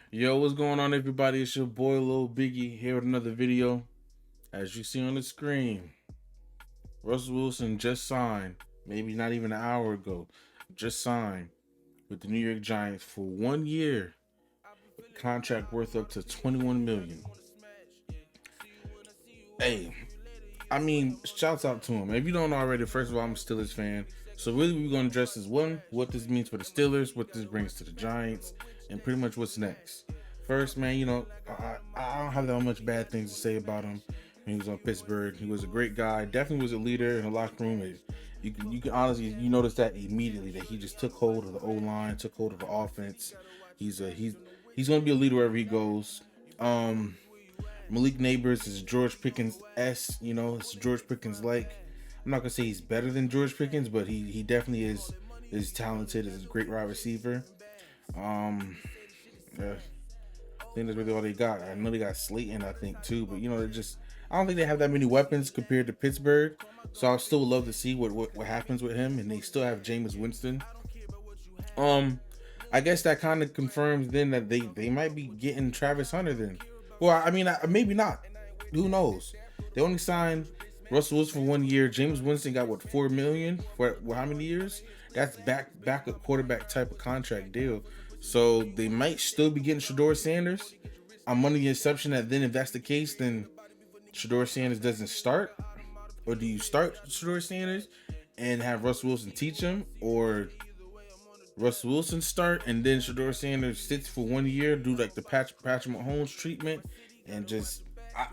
Yo, what's going on, everybody? It's your boy LilBiggie here with another video. As you see on the screen, Russell Wilson just signed, maybe not even an hour ago, just signed with the New York Giants for 1 year, contract worth up to 21 million. Hey, I mean, shouts out to him. If you don't already, first of all, I'm a Steelers fan. So really, we're gonna address is one, what this means for the Steelers, what this brings to the Giants, and pretty much what's next. First, man, I don't have that much bad things to say about him when he was on Pittsburgh. He was a great guy. Definitely was a leader in the locker room. You can honestly notice that immediately that he just took hold of the O line, took hold of the offense. He's gonna be a leader wherever he goes. Malik Neighbors is George Pickens it's George Pickens like. I'm not gonna say he's better than George Pickens, but he definitely is talented, is a great wide receiver. Um, yeah, I think that's really all they got. I know they got Slayton, I think too, but they're just. I don't think they have that many weapons compared to Pittsburgh. So I still love to see what happens with him, and they still have Jameis Winston. Um, I guess that kind of confirms then that they might be getting Travis Hunter then. Well, I mean, maybe not. Who knows? They only signed Russell Wilson for 1 year. James Winston got what, 4 million for how many years? That's back a quarterback type of contract deal. So they might still be getting Shador Sanders. I'm under the assumption that then if that's the case, then Shador Sanders doesn't start, or do you start Shador Sanders and have Russell Wilson teach him, or Russell Wilson start and then Shador Sanders sits for 1 year, do like the Patrick Mahomes treatment, and just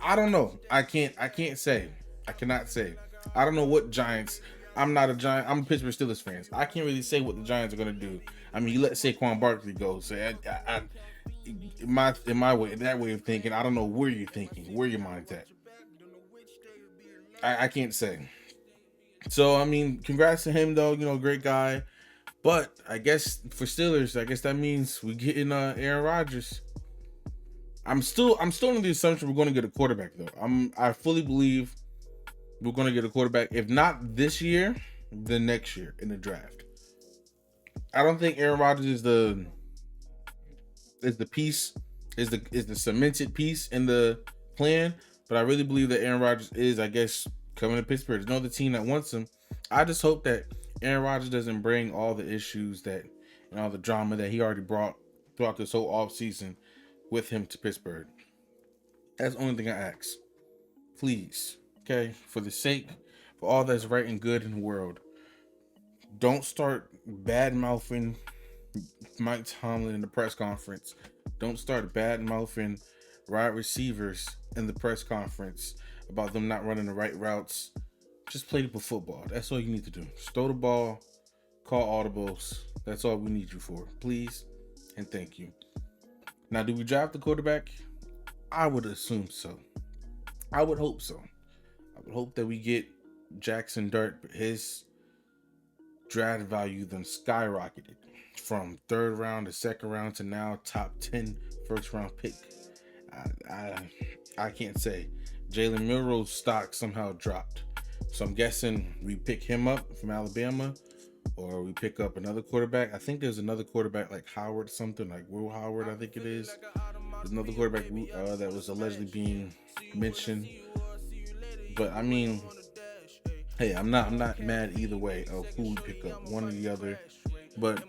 I don't know. I can't say. I cannot say. I don't know what Giants. I'm not a Giant. I'm a Pittsburgh Steelers fan. I can't really say what the Giants are gonna do. I mean, you let Saquon Barkley go. So in my way, that way of thinking, I don't know where you're thinking, where your mind's at. I can't say. So I mean, congrats to him though. Great guy. But I guess for Steelers, I guess that means we getting Aaron Rodgers. I'm still in the assumption we're going to get a quarterback though. I fully believe we're going to get a quarterback. If not this year, the next year in the draft. I don't think Aaron Rodgers is the piece is the cemented piece in the plan, but I really believe that Aaron Rodgers is, I guess, coming to Pittsburgh. There's no other team that wants him. I just hope that Aaron Rodgers doesn't bring all the issues that and all the drama that he already brought throughout this whole offseason with him to Pittsburgh. That's the only thing I ask. Please, okay, for all that's right and good in the world, don't start bad mouthing Mike Tomlin in the press conference. Don't start bad mouthing wide receivers in the press conference about them not running the right routes. Just play the football. That's all you need to do. Just throw the ball, call audibles. That's all we need you for. Please and thank you. Now, do we draft the quarterback? I would assume so. I would hope so. I would hope that we get Jackson Dart, but his draft value then skyrocketed from third round to second round to now top 10 first round pick. I can't say. Jalen Milroe's stock somehow dropped. So I'm guessing we pick him up from Alabama, or we pick up another quarterback. I think there's another quarterback like Howard something, like Will Howard, I think it is. There's another quarterback that was allegedly being mentioned. But I mean, hey, I'm not mad either way of who we pick up, one or the other. But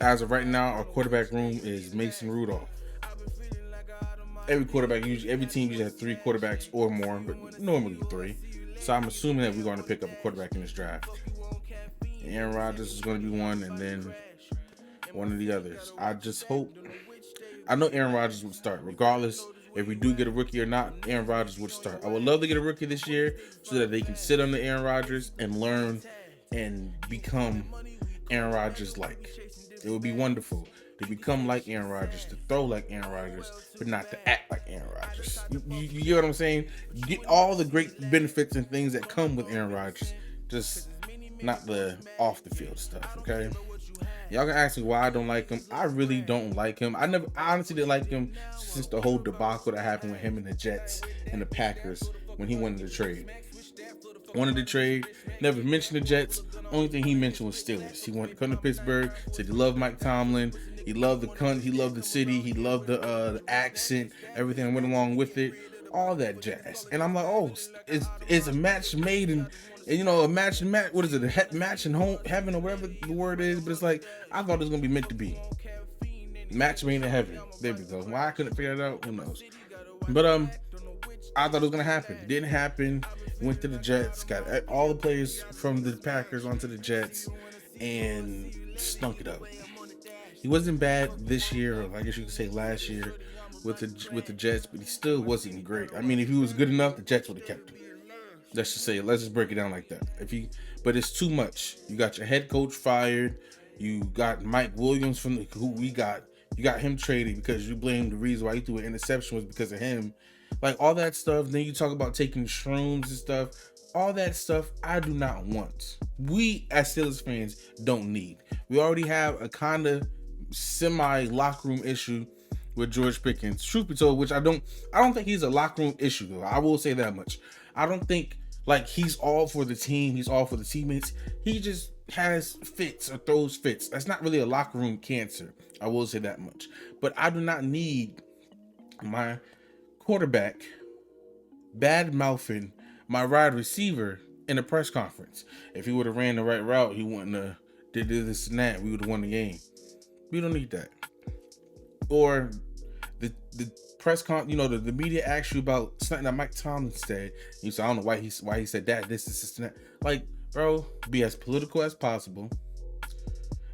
as of right now, our quarterback room is Mason Rudolph. Every team usually has 3 quarterbacks or more, but normally 3. So I'm assuming that we're going to pick up a quarterback in this draft. Aaron Rodgers is going to be one, and then one of the others. I just hope. I know Aaron Rodgers would start, regardless if we do get a rookie or not. Aaron Rodgers would start. I would love to get a rookie this year so that they can sit under Aaron Rodgers and learn and become Aaron Rodgers like. It would be wonderful to become like Aaron Rodgers, to throw like Aaron Rodgers, but not to act like Aaron Rodgers. You get what I'm saying? You get all the great benefits and things that come with Aaron Rodgers, just not the off the field stuff, okay? Y'all can ask me why I don't like him. I really don't like him. I honestly didn't like him since the whole debacle that happened with him and the Jets and the Packers when he wanted to trade. Never mentioned the Jets. Only thing he mentioned was Steelers. He wanted to come to Pittsburgh, said he loved Mike Tomlin, He loved the cunt. He loved the city. He loved the accent, everything that went along with it, all that jazz. And I'm like, oh, it's a match made in, you know, a match. What is it? Match in home heaven or whatever the word is. But it's like I thought it was gonna be meant to be. Match made in heaven. There we go. Why I couldn't figure it out, who knows? But I thought it was gonna happen. It didn't happen. Went to the Jets. Got all the players from the Packers onto the Jets, and stunk it up. He wasn't bad this year, or I guess you could say last year, with the Jets, but he still wasn't great. I mean, if he was good enough, the Jets would have kept him. Let's just say it. Let's just break it down like that. But it's too much. You got your head coach fired. You got Mike Williams who we got. You got him traded because you blame the reason why he threw an interception was because of him. Like all that stuff. Then you talk about taking shrooms and stuff. All that stuff I do not want. We as Steelers fans don't need. We already have a kind of semi locker room issue with George Pickens. Truth be told, which I don't think he's a locker room issue though. I will say that much. I don't think like he's all for the team. He's all for the teammates. He just has fits or throws fits. That's not really a locker room cancer. I will say that much. But I do not need my quarterback bad mouthing my wide receiver in a press conference. If he would have ran the right route, he wouldn't have did this and that. We would have won the game. We don't need that. Or the press con, you know, the media asks you about something that Mike Tomlin said. You say, I don't know why he said that. This and that. Like, bro, be as political as possible.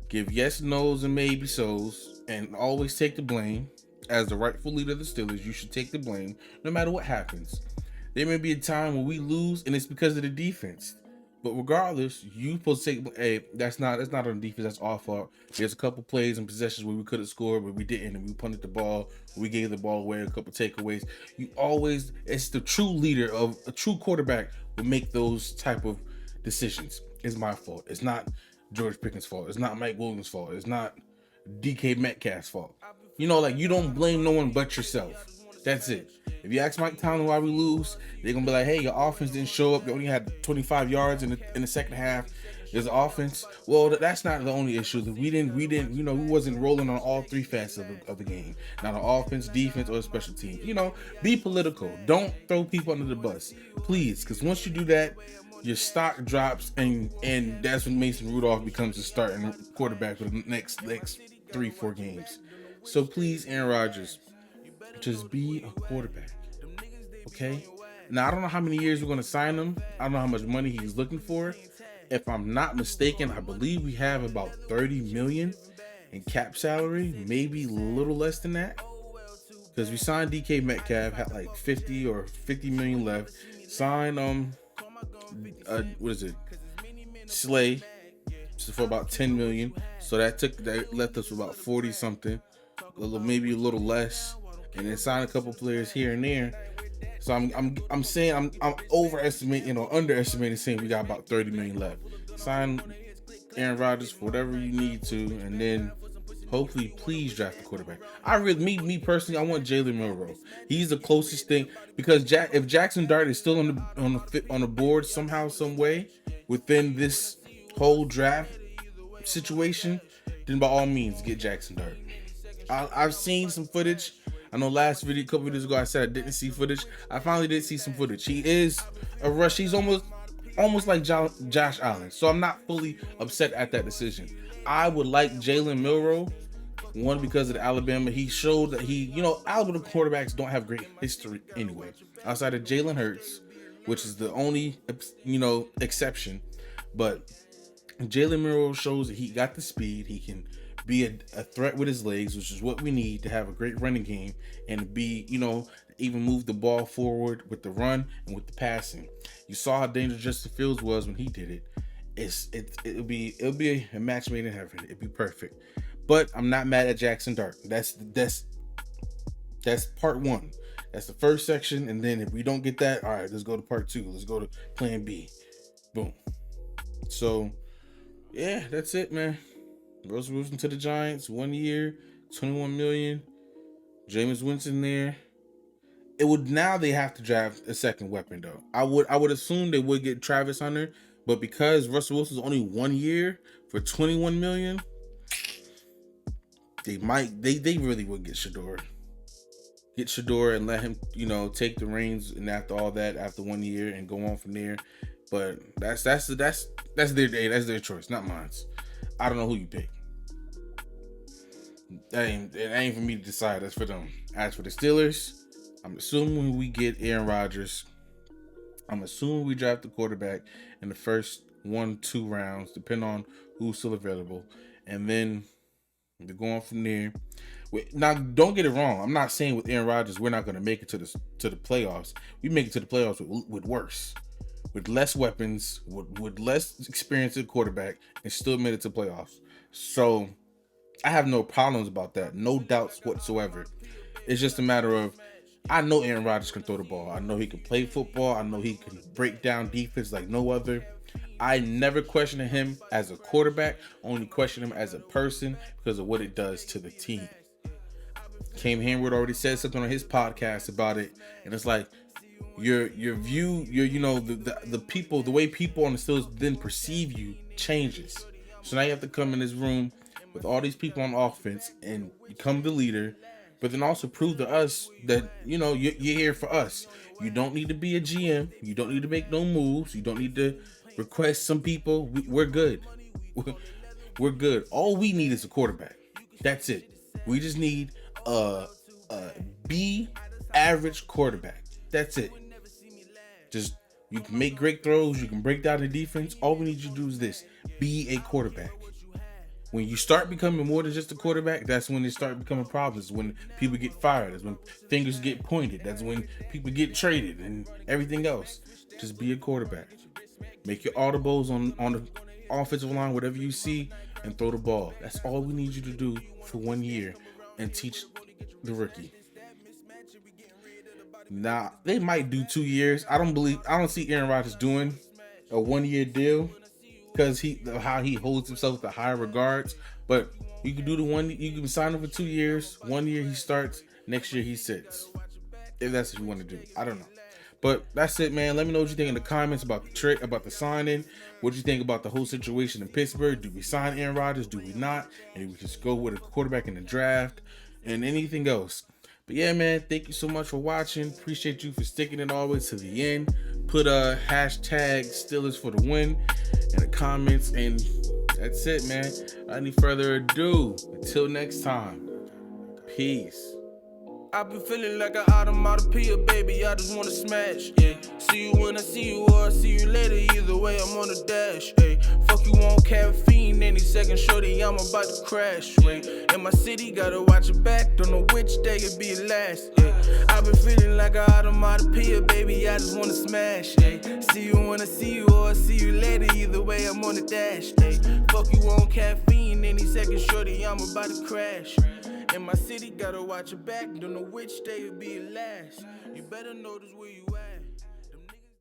Give yes, no's, and maybe so's, and always take the blame. As the rightful leader of the Steelers, you should take the blame no matter what happens. There may be a time when we lose, and it's because of the defense. But regardless, you supposed to take. Hey, that's not on defense. That's our fault. There's a couple plays and possessions where we could have scored, but we didn't, and we punted the ball. We gave the ball away. A couple takeaways. It's the true leader of a true quarterback will make those type of decisions. It's my fault. It's not George Pickens' fault. It's not Mike Williams' fault. It's not DK Metcalf's fault. You know, like you don't blame no one but yourself. That's it. If you ask Mike Tomlin why we lose, they're gonna be like, "Hey, your offense didn't show up. They only had 25 yards in the second half. There's offense." Well, that's not the only issue. We didn't. You know, we wasn't rolling on all three facets of the game. Not on offense, defense, or special teams. You know, be political. Don't throw people under the bus, please. Because once you do that, your stock drops, and that's when Mason Rudolph becomes the starting quarterback for the next 3-4 games. So please, Aaron Rodgers, just be a quarterback, okay? Now, I don't know how many years we're going to sign him. I don't know how much money he's looking for. If I'm not mistaken, I believe we have about $30 million in cap salary, maybe a little less than that. Because we signed DK Metcalf, had like 50 million left. Signed, what is it? Slay for about 10 million. So that left us with about 40 something, maybe a little less. And then sign a couple players here and there. So I'm saying I'm overestimating or underestimating, saying we got about 30 million left. Sign Aaron Rodgers for whatever you need to, and then hopefully please draft a quarterback. Me personally, I want Jalen Milroe. He's the closest thing, because if Jackson Dart is still on the board somehow, some way within this whole draft situation, then by all means get Jackson Dart. I've seen some footage. I know last video, a couple videos ago, I said I didn't see footage. I finally did see some footage. He is a rush. He's almost like Josh Allen. So I'm not fully upset at that decision. I would like Jalen Milroe, one, because of the Alabama. He showed that Alabama quarterbacks don't have great history anyway. Outside of Jalen Hurts, which is the only, exception. But Jalen Milroe shows that he got the speed. He can be a threat with his legs, which is what we need to have a great running game and be, even move the ball forward with the run and with the passing. You saw how dangerous Justin Fields was when he did it. It'll be a match made in heaven. It'd be perfect. But I'm not mad at Jackson Dart. That's part one. That's the first section, and then if we don't get that, all right, let's go to part two. Let's go to plan B. Boom. So yeah, that's it, man. Russell Wilson to the Giants, 1 year, $21 million. Jameis Winston there. Now they have to draft a second weapon though. I would assume they would get Travis Hunter, but because Russell Wilson's only 1 year for $21 million, They really would get Shador. Get Shador and let him, take the reins, and after all that, after 1 year, and go on from there. But that's their day. That's their choice, not mine. I don't know who you pick. It ain't for me to decide. That's for them. As for the Steelers, I'm assuming we get Aaron Rodgers. I'm assuming we draft the quarterback in the first 1-2 rounds, depending on who's still available, and then we're going from there. Now, don't get it wrong. I'm not saying with Aaron Rodgers we're not going to make it to the playoffs. We make it to the playoffs with worse, with less weapons, with less experience at quarterback, and still made it to playoffs. So I have no problems about that. No doubts whatsoever. It's just a matter of, I know Aaron Rodgers can throw the ball. I know he can play football. I know he can break down defense like no other. I never questioned him as a quarterback, only questioned him as a person because of what it does to the team. Cam Hayward already said something on his podcast about it, and it's like your view, the people, the way people on the Steelers then perceive you changes. So now you have to come in this room with all these people on offense and become the leader, but then also prove to us that you're here for us. You don't need to be a GM. You don't need to make no moves. You don't need to request some people. We're good. We're good. All we need is a quarterback. That's it. We just need a B average quarterback. That's it. Just, you can make great throws. You can break down the defense. All we need you to do is this: be a quarterback. When you start becoming more than just a quarterback, that's when it start becoming problems. When people get fired, that's when fingers get pointed. That's when people get traded and everything else. Just be a quarterback. Make your audibles on the offensive line, whatever you see, and throw the ball. That's all we need you to do for 1 year, and teach the rookie. Now, they might do 2 years. I don't see Aaron Rodgers doing a 1 year deal because how he holds himself to higher regards. But you can do you can sign him for 2 years. 1 year he starts, next year he sits. If that's what you want to do. I don't know. But that's it, man. Let me know what you think in the comments about the trade, about the signing. What you think about the whole situation in Pittsburgh? Do we sign Aaron Rodgers? Do we not? And we just go with a quarterback in the draft and anything else. But yeah, man, thank you so much for watching. Appreciate you for sticking it all the way to the end. Put a hashtag Steelers for the win in the comments. And that's it, man. Without any further ado, until next time, peace. I've been feeling like an automatopoeia, baby, I just wanna smash, yeah. See you when I see you, or I see you later, either way, I'm on the dash, yeah. Fuck you on caffeine, any second, shorty, I'm about to crash, yeah. In my city, gotta watch your back, don't know which day it be last, yeah. I've been feeling like an automatopoeia, baby, I just wanna smash, yeah. See you when I see you, or I see you later, either way, I'm on the dash, yeah. Fuck you on caffeine, any second, shorty, I'm about to crash. In my city, gotta watch your back, don't know which day it'll be last. You better notice where you at.